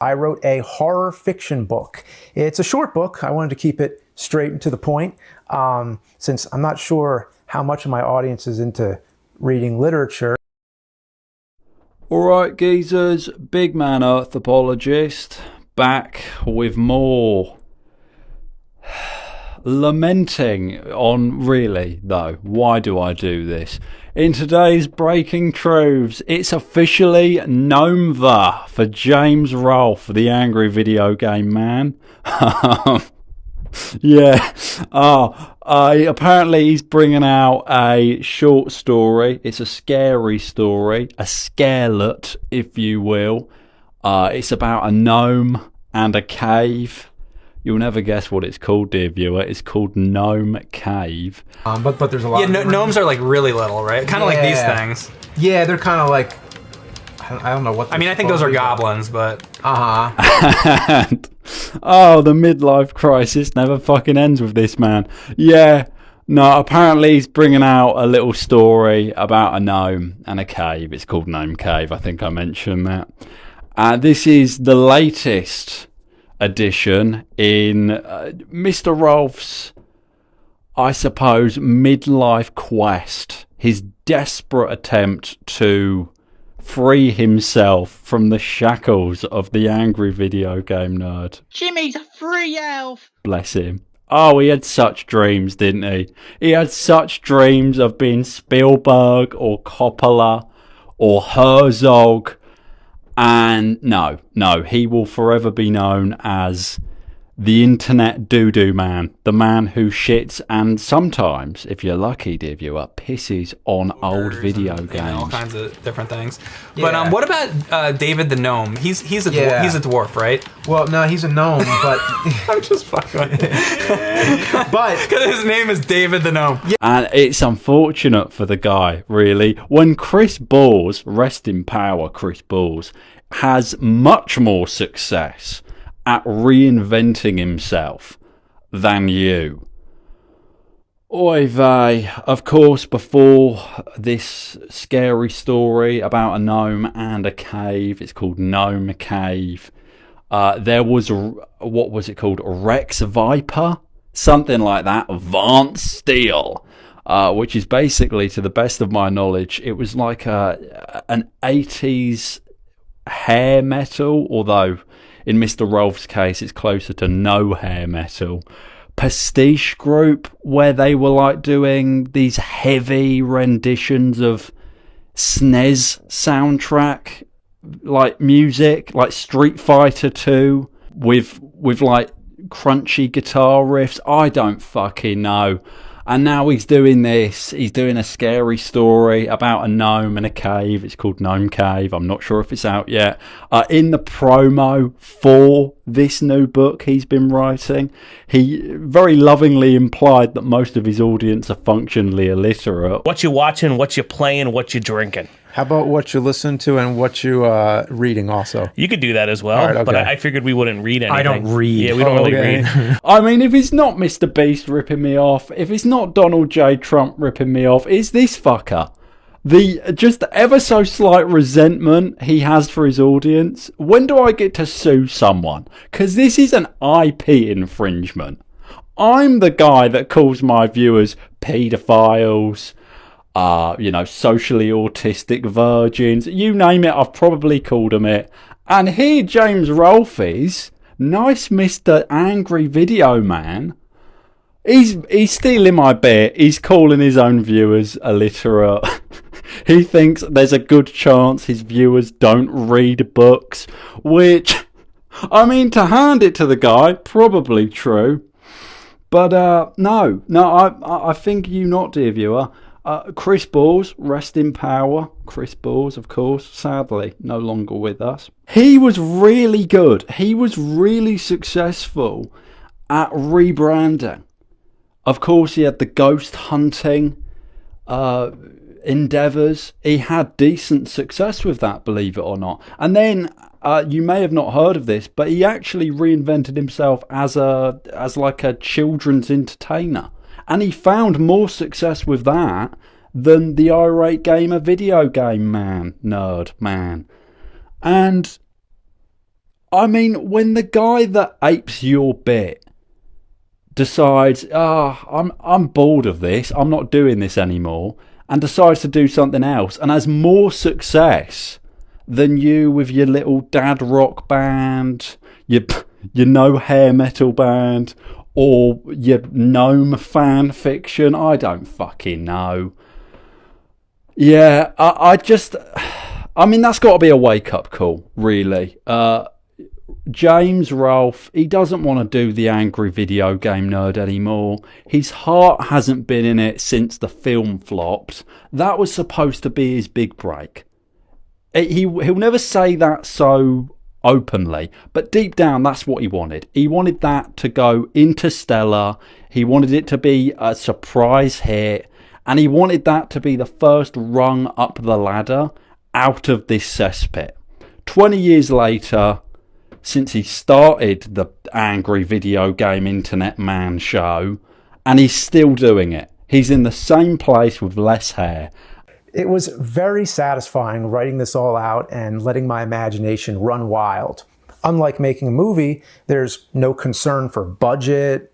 I wrote a horror fiction book. It's a short book. I wanted to keep it straight and to the point, since I'm not sure how much of my audience is into reading literature. Alright geezers, Big Man Earth Apologist, back with more lamenting on, really though, why do I do this? In today's Breaking Truths, it's officially Gnome for James Rolfe, the angry video game man. Yeah, apparently he's bringing out a short story. It's a scary story, a scarelet, if you will. It's about a gnome and a cave. You'll never guess what it's called, dear viewer. It's called Gnome Cave. But there's a lot. Yeah, gnomes are like really little, right? Kind of like these things. Yeah, they're kind of like, I don't know what. I mean, I think those are goblins, but And, oh, the midlife crisis never fucking ends with this man. Yeah, no, apparently he's bringing out a little story about a gnome and a cave. It's called Gnome Cave. I think I mentioned that. This is the latest edition in Mr. Rolfe's, I suppose, midlife quest. His desperate attempt to free himself from the shackles of the angry video game nerd. Jimmy's a free elf! Bless him. Oh, he had such dreams, didn't he? He had such dreams of being Spielberg or Coppola or Herzog. And no, he will forever be known as the internet doo-doo man, the man who shits and sometimes, if you're lucky, dear viewer, pisses on old video games. All kinds of different things. Yeah. But what about David the gnome? He's a dwarf, right? Well, no, he's a gnome, but I'm just fucking with it. But because his name is David the gnome. Yeah. And it's unfortunate for the guy, really. When Chris Balls, rest in power, Chris Balls, has much more success at reinventing himself than you. Oy vey. Of course, before this scary story about a gnome and a cave, it's called Gnome Cave, there was, what was it called? Rex Viper? Something like that. Vance Steel. Which is basically, to the best of my knowledge, it was like an 80s hair metal, although in Mr. Rolfe's case, it's closer to no hair metal. Pastiche group where they were like doing these heavy renditions of SNES soundtrack, like music, like Street Fighter 2, with like crunchy guitar riffs. I don't fucking know. And now he's doing this. He's doing a scary story about a gnome in a cave. It's called Gnome Cave. I'm not sure if it's out yet. In the promo for this new book he's been writing, he very lovingly implied that most of his audience are functionally illiterate. What you watching, what you playing, what you drinking. How about what you listen to and what you reading also? You could do that as well, right, okay. But I figured we wouldn't read anything. I don't read. Yeah, we don't really read. I mean, if it's not Mr. Beast ripping me off, if it's not Donald J. Trump ripping me off, it's this fucker. The just ever so slight resentment he has for his audience. When do I get to sue someone? Because this is an IP infringement. I'm the guy that calls my viewers paedophiles, socially autistic virgins, you name it, I've probably called them it. And here James Rolfe is, nice Mr. Angry Video Man, he's stealing my bit, he's calling his own viewers illiterate. He thinks there's a good chance his viewers don't read books, which, I mean, to hand it to the guy, probably true. But no, I think you not, dear viewer. Chris Balls, rest in power. Chris Balls, of course, sadly no longer with us. He was really good. He was really successful at rebranding. Of course, he had the ghost hunting endeavours. He had decent success with that, believe it or not. And then you may have not heard of this, but he actually reinvented himself as like a children's entertainer. And he found more success with that than the irate gamer video game nerd man. And I mean, when the guy that apes your bit decides, I'm bored of this, I'm not doing this anymore, and decides to do something else, and has more success than you with your little dad rock band, your no hair metal band, or your gnome fan fiction, I don't fucking know. Yeah, I mean, that's got to be a wake-up call, really. James Rolfe, he doesn't want to do the angry video game nerd anymore. His heart hasn't been in it since the film flopped. That was supposed to be his big break. He'll never say that so openly, but deep down that's what he wanted. He wanted that to go interstellar. He wanted it to be a surprise hit, and he wanted that to be the first rung up the ladder out of this cesspit. 20 years later, since he started the angry video game internet man show, and he's still doing it. He's in the same place with less hair. It was very satisfying writing this all out and letting my imagination run wild. Unlike making a movie, there's no concern for budget,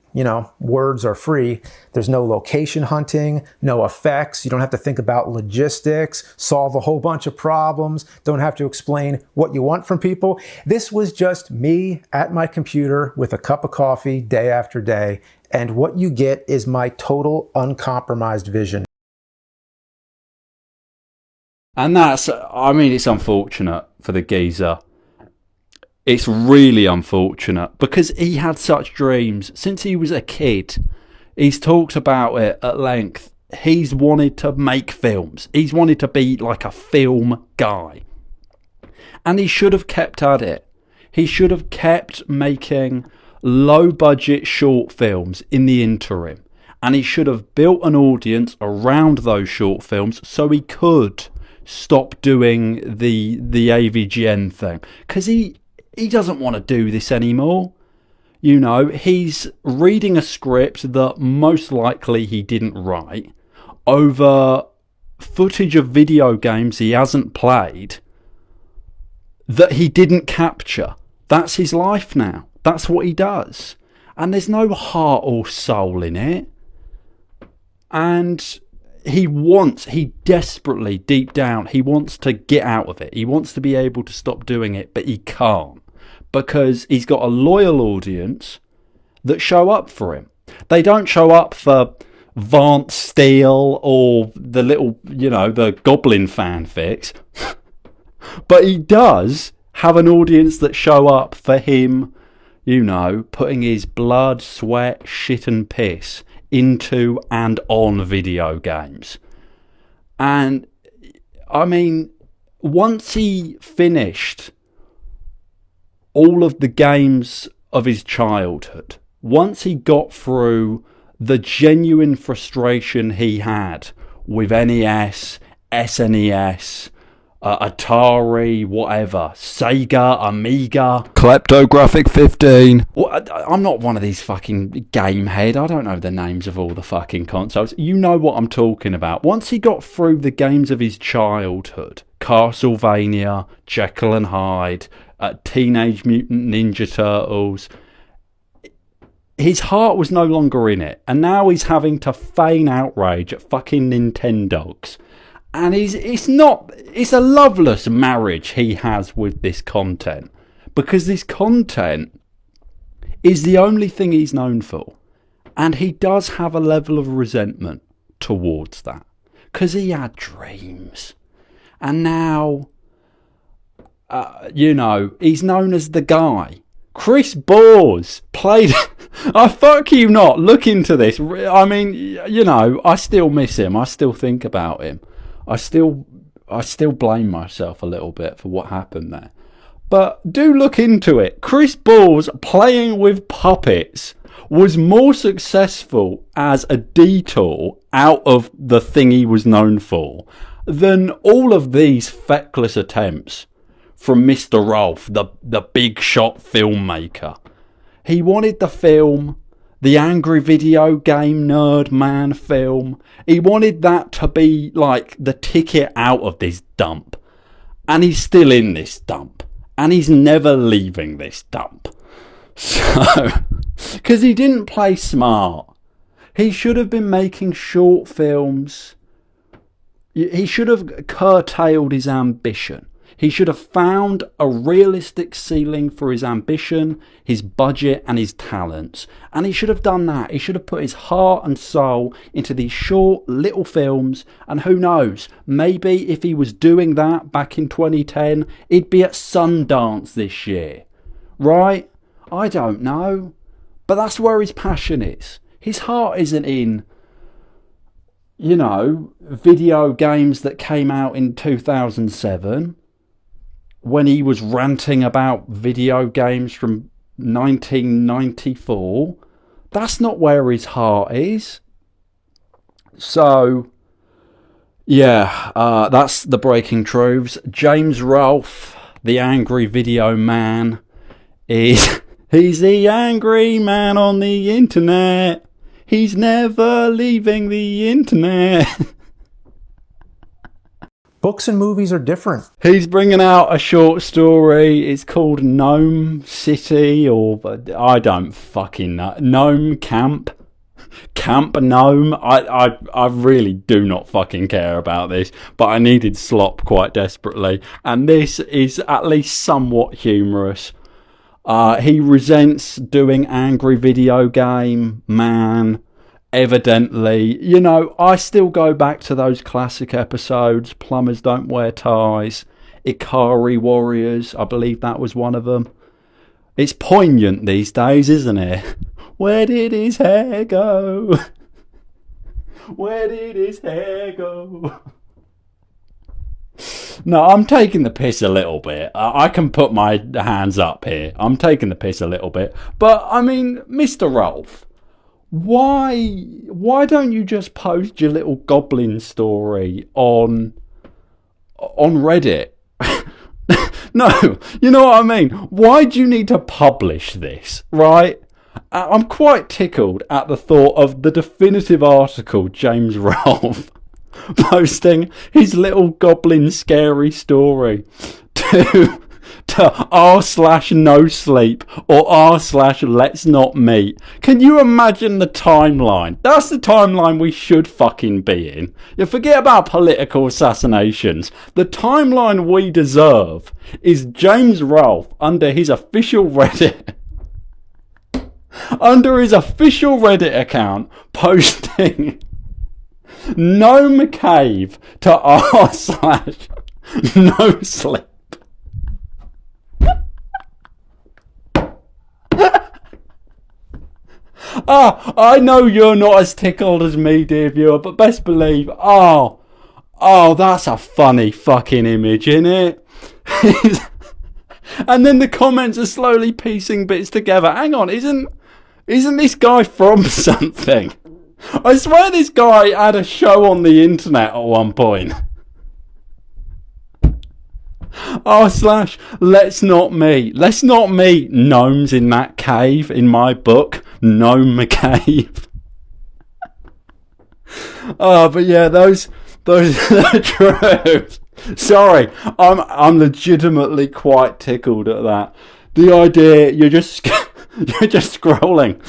words are free. There's no location hunting, no effects. You don't have to think about logistics, solve a whole bunch of problems, don't have to explain what you want from people. This was just me at my computer with a cup of coffee day after day, and what you get is my total uncompromised vision. And it's unfortunate for the geezer. It's really unfortunate because he had such dreams since he was a kid. He's talked about it at length. He's wanted to make films. He's wanted to be like a film guy. And he should have kept at it. He should have kept making low budget short films in the interim. And he should have built an audience around those short films so he could stop doing the a.v.g.n. thing. Because he doesn't want to do this anymore. He's reading a script that most likely he didn't write over footage of video games he hasn't played that he didn't capture. That's his life now. That's what he does. And there's no heart or soul in it. And he desperately, deep down, he wants to get out of it. He wants to be able to stop doing it, but he can't. Because he's got a loyal audience that show up for him. They don't show up for Vance Steele or the little, the Goblin fanfics. But he does have an audience that show up for him, putting his blood, sweat, shit and piss into and on video games. And, once he finished all of the games of his childhood, once he got through the genuine frustration he had with NES, SNES, Atari, whatever, Sega, Amiga, Kleptographic 15. Well, I'm not one of these fucking game head. I don't know the names of all the fucking consoles. You know what I'm talking about. Once he got through the games of his childhood, Castlevania, Jekyll and Hyde, Teenage Mutant Ninja Turtles, his heart was no longer in it. And now he's having to feign outrage at fucking Nintendogs. And it's a loveless marriage he has with this content. Because this content is the only thing he's known for. And he does have a level of resentment towards that. Because he had dreams. And now, he's known as the guy. Chris Bores played... I fuck you not. Look into this. I still miss him. I still think about him. I still blame myself a little bit for what happened there. But do look into it. Chris Bores playing with puppets was more successful as a detour out of the thing he was known for than all of these feckless attempts from Mr. Rolfe, the big shot filmmaker. He wanted the film, the angry video game nerd man film. He wanted that to be like the ticket out of this dump. And he's still in this dump. and he's never leaving this dump. So, because he didn't play smart. He should have been making short films. He should have curtailed his ambition. He should have found a realistic ceiling for his ambition, his budget, and his talents. And he should have done that. He should have put his heart and soul into these short little films. And who knows, maybe if he was doing that back in 2010, he'd be at Sundance this year. Right? I don't know. But that's where his passion is. His heart isn't in, you know, video games that came out in 2007. When he was ranting about video games from 1994. That's not where his heart is. So, yeah, that's the breaking truths. James Rolfe, the angry video man, he's the angry man on the internet. He's never leaving the internet. Books and movies are different. He's bringing out a short story. It's called Gnome City, or I don't fucking know. Gnome Camp. Camp Gnome. I really do not fucking care about this, but I needed slop quite desperately. And this is at least somewhat humorous. He resents doing angry video game man. Evidently, you know, I still go back to those classic episodes. Plumbers Don't Wear Ties, Ikari Warriors, I believe that was one of them. It's poignant these days, isn't it? Where did his hair go? Where did his hair go? No, I'm taking the piss a little bit. I can put my hands up here. I'm taking the piss a little bit. But, I mean, Mr. Rolfe, why don't you just post your little goblin story on Reddit? No, you know what I mean? Why do you need to publish this, right? I'm quite tickled at the thought of the definitive article, James Rolfe, posting his little goblin scary story to r/no sleep or r/let's not meet. Can you imagine the timeline? That's the timeline we should fucking be in. You forget about political assassinations. The timeline we deserve is James Rolfe under his official Reddit account posting Gnome Cave to r/no sleep. I know you're not as tickled as me, dear viewer, but best believe, oh, that's a funny fucking image, innit? And then the comments are slowly piecing bits together. Hang on, isn't this guy from something? I swear this guy had a show on the internet at one point. r/let's not meet. Let's not meet gnomes in that cave in my book, Gnome Cave. But yeah, those are the truths. Sorry, I'm legitimately quite tickled at that. The idea you're just scrolling,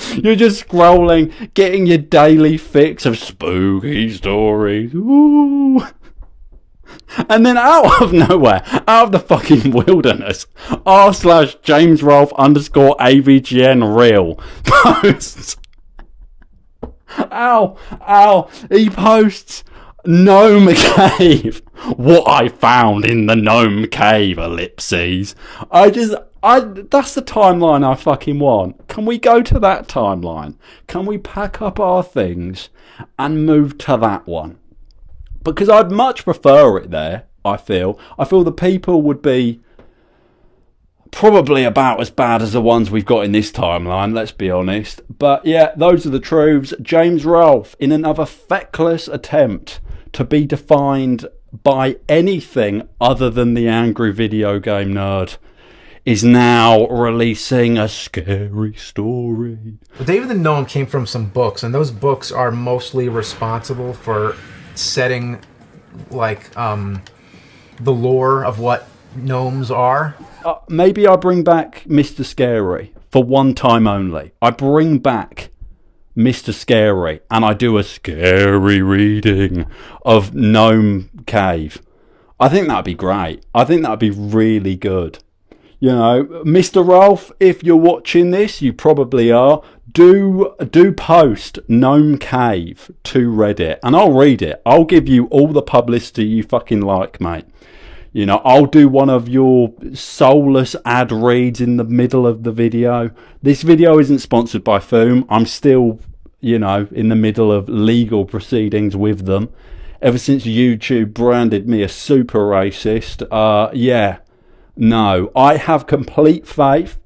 getting your daily fix of spooky stories. Ooh. And then out of nowhere, out of the fucking wilderness, r/jamesrolfe_a.v.g.n real posts. He posts Gnome Cave. What I found in the Gnome Cave, ellipses. That's the timeline I fucking want. Can we go to that timeline? Can we pack up our things and move to that one? Because I'd much prefer it there, I feel. I feel the people would be probably about as bad as the ones we've got in this timeline, let's be honest. But yeah, those are the truths. James Rolfe, in another feckless attempt to be defined by anything other than the angry video game nerd, is now releasing a scary story. Well, David the Gnome came from some books, and those books are mostly responsible for setting, like, the lore of what gnomes are. maybe I bring back Mr. Scary for one time only. I bring back Mr. Scary and I do a scary reading of Gnome Cave. I think that'd be great. I think that'd be really good. You know, Mr. Rolfe, if you're watching this, you probably are. Do post Gnome Cave to Reddit, and I'll read it. I'll give you all the publicity you fucking like, mate. You know, I'll do one of your soulless ad reads in the middle of the video. This video isn't sponsored by Foom. I'm still, you know, in the middle of legal proceedings with them. Ever since YouTube branded me a super racist, yeah. No, I have complete faith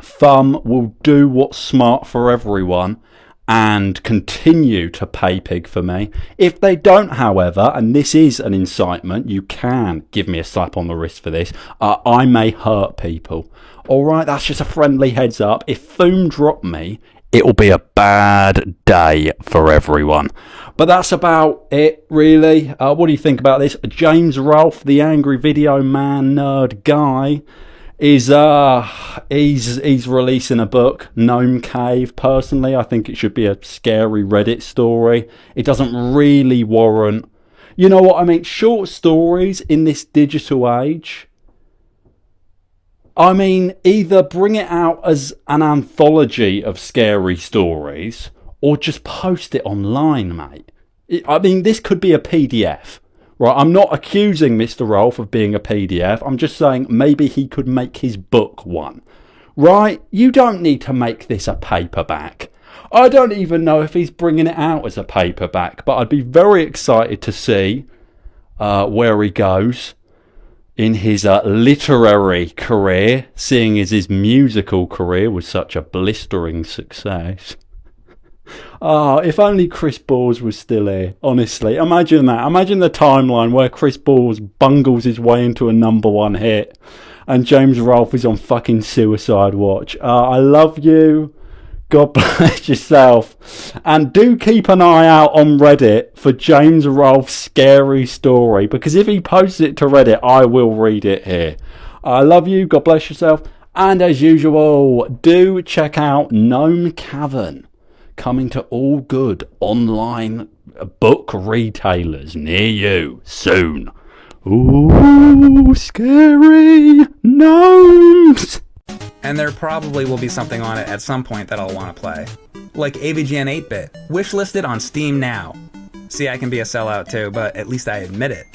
Thumb will do what's smart for everyone and continue to pay pig for me. If they don't, however, and this is an incitement, you can give me a slap on the wrist for this, I may hurt people. Alright, that's just a friendly heads up. If Thum drop me, it'll be a bad day for everyone. But that's about it, really. What do you think about this? James Rolfe, the angry video man nerd guy, is he's releasing a book, Gnome Cave. Personally, I think it should be a scary Reddit story. It doesn't really warrant, you know what I mean, short stories in this digital age. I mean, either bring it out as an anthology of scary stories or just post it online, mate. I mean, this could be a PDF, right? I'm not accusing Mr. Rolfe of being a PDF. I'm just saying maybe he could make his book one, right? You don't need to make this a paperback. I don't even know if he's bringing it out as a paperback, but I'd be very excited to see where he goes in his literary career, seeing as his musical career was such a blistering success. If only Chris Balls was still here, honestly. Imagine that. Imagine the timeline where Chris Balls bungles his way into a #1 hit and James Rolfe is on fucking suicide watch. I love you. God bless yourself. And do keep an eye out on Reddit for James Rolfe's scary story, because if he posts it to Reddit, I will read it here. I love you. God bless yourself. And as usual, do check out Gnome Cave, coming to all good online book retailers near you soon. Ooh, scary gnomes! And there probably will be something on it at some point that I'll want to play. Like a.v.g.n 8-bit, wishlisted on Steam now. See, I can be a sellout too, but at least I admit it.